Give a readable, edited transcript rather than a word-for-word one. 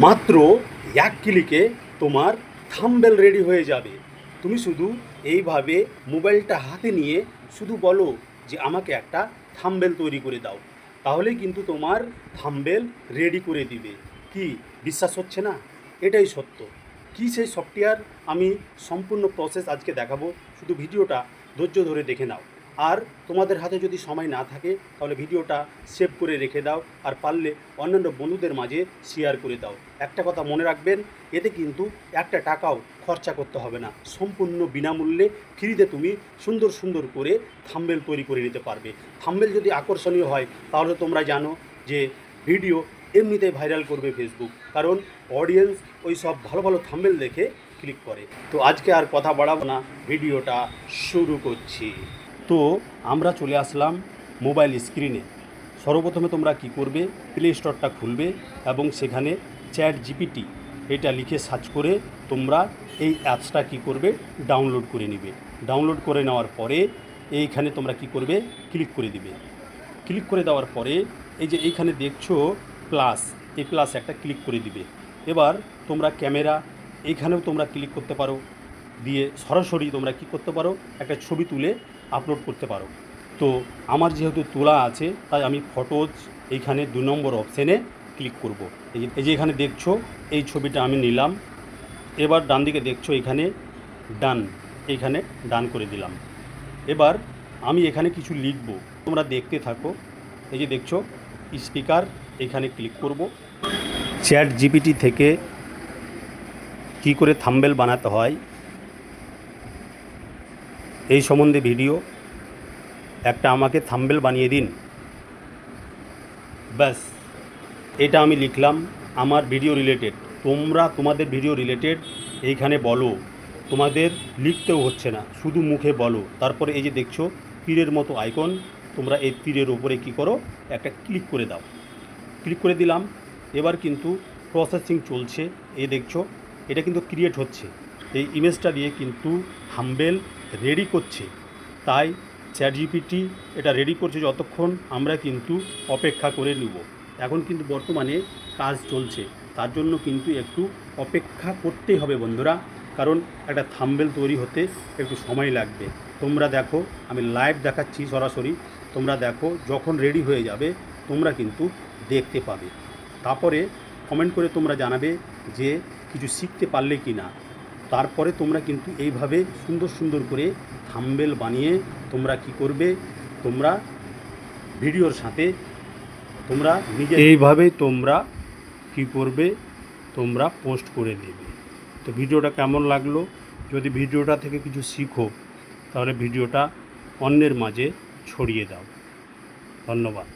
মাত্র এক ক্লিকে তোমার থাম্বনেল রেডি হয়ে যাবে। তুমি শুধু এইভাবে মোবাইলটা হাতে নিয়ে শুধু বলো যে আমাকে একটা থাম্বনেল তৈরি করে দাও, তাহলেই কিন্তু তোমার থাম্বনেল রেডি করে দিবে। কি বিশ্বাস হচ্ছে না? এটাই সত্য। কি সেই সফটওয়্যার আমি সম্পূর্ণ প্রসেস আজকে দেখাবো, শুধু ভিডিওটা ধৈর্য ধরে দেখে নাও। আর তোমাদের হাতে যদি সময় না থাকে তাহলে ভিডিওটা সেভ করে রেখে দাও, আর পারলে অন্যান্য বন্ধুদের মাঝে শেয়ার করে দাও। একটা কথা মনে রাখবেন, এতে কিন্তু একটা টাকাও খরচা করতে হবে না, সম্পূর্ণ বিনামূল্যে ফ্রিতে তুমি সুন্দর সুন্দর করে থাম্বনেল তৈরি করে নিতে পারবে। থাম্বনেল যদি আকর্ষণীয় হয় তাহলে তোমরা জানো যে ভিডিও এমনিতেই ভাইরাল করবে ফেসবুক, কারণ অডিয়েন্স ওই সব ভালো ভালো থাম্বনেল দেখে ক্লিক করে। তো আজকে আর কথা বাড়াবো না, ভিডিওটা শুরু করছি। তো আমরা চলে আসলাম মোবাইল স্ক্রিনে। সর্বপ্রথমে তোমরা কি করবে, প্লে স্টোরটা খুলবে এবং সেখানে চ্যাট জিপিটি এটা লিখে সার্চ করে তোমরা এই অ্যাপসটা কি করবে, ডাউনলোড করে নিবে। ডাউনলোড করে নেওয়ার পরে এইখানে তোমরা কি করবে, ক্লিক করে দিবে। ক্লিক করে দেওয়ার পরে এই যে এইখানে দেখছো প্লাস, এই প্লাস একটা ক্লিক করে দিবে। এবার তোমরা ক্যামেরা এইখানেও তোমরা ক্লিক করতে পারো, দিয়ে সরাসরি তোমরা কি করতে পারো, একটা ছবি তুলে আপলোড করতে পারো। তো আমার যেহেতু তোলা আছে তাই আমি ফটোজ এইখানে 2 নম্বর অপশানে ক্লিক করব। এই যে এখানে দেখছো এই ছবিটা আমি নিলাম। এবার ডান দিকে দেখছো এখানে ডান, এইখানে ডান করে দিলাম। এবার আমি এখানে কিছু লিখব, তোমরা দেখতে থাকো। এই যে দেখছো স্পিকার, এখানে ক্লিক করব। চ্যাট জিপিটি থেকে কি করে থাম্বনেল বানাতে হয় এই সম্বন্ধে ভিডিও, একটা আমাকে থাম্বনেল বানিয়ে দিন, ব্যাস এটা আমি লিখলাম আমার ভিডিও রিলেটেড। তোমরা তোমাদের ভিডিও রিলেটেড এইখানে বলো, তোমাদের লিখতেও হচ্ছে না, শুধু মুখে বলো। তারপরে এই যে দেখছো তীরের মতো আইকন, তোমরা এই তীরের উপরে কি করো, একটা ক্লিক করে দাও। ক্লিক করে দিলাম। এবার কিন্তু প্রসেসিং চলছে। এই দেখছো এটা কিন্তু ক্রিয়েট হচ্ছে, এই ইমেজটা দিয়ে কিন্তু থাম্বনেল রেডি করছে। তাই চ্যাট জিপিটি এটা রেডি করছে, যতক্ষণ আমরা কিন্তু অপেক্ষা করে নেব। এখন কিন্তু বর্তমানে কাজ চলছে, তার জন্য কিন্তু একটু অপেক্ষা করতেই হবে বন্ধুরা, কারণ একটা থাম্বনেল তৈরি হতে একটু সময় লাগবে। তোমরা দেখো আমি লাইভ দেখাচ্ছি সরাসরি, তোমরা দেখো যখন রেডি হয়ে যাবে তোমরা কিন্তু দেখতে পাবে। তারপরে কমেন্ট করে তোমরা জানাবে যে কিছু শিখতে পারলে কি না। তারপরে তোমরা কিন্তু এইভাবে সুন্দর সুন্দর করে থাম্বনেল বানিয়ে তোমরা কি করবে, তোমরা ভিডিওর সাথে তোমরা নিজে এইভাবে তোমরা কি করবে, তোমরা পোস্ট করে দেবে। তো ভিডিওটা কেমন লাগলো, যদি ভিডিওটা থেকে কিছু শিখো তাহলে ভিডিওটা অন্যের মাঝে ছড়িয়ে দাও। ধন্যবাদ।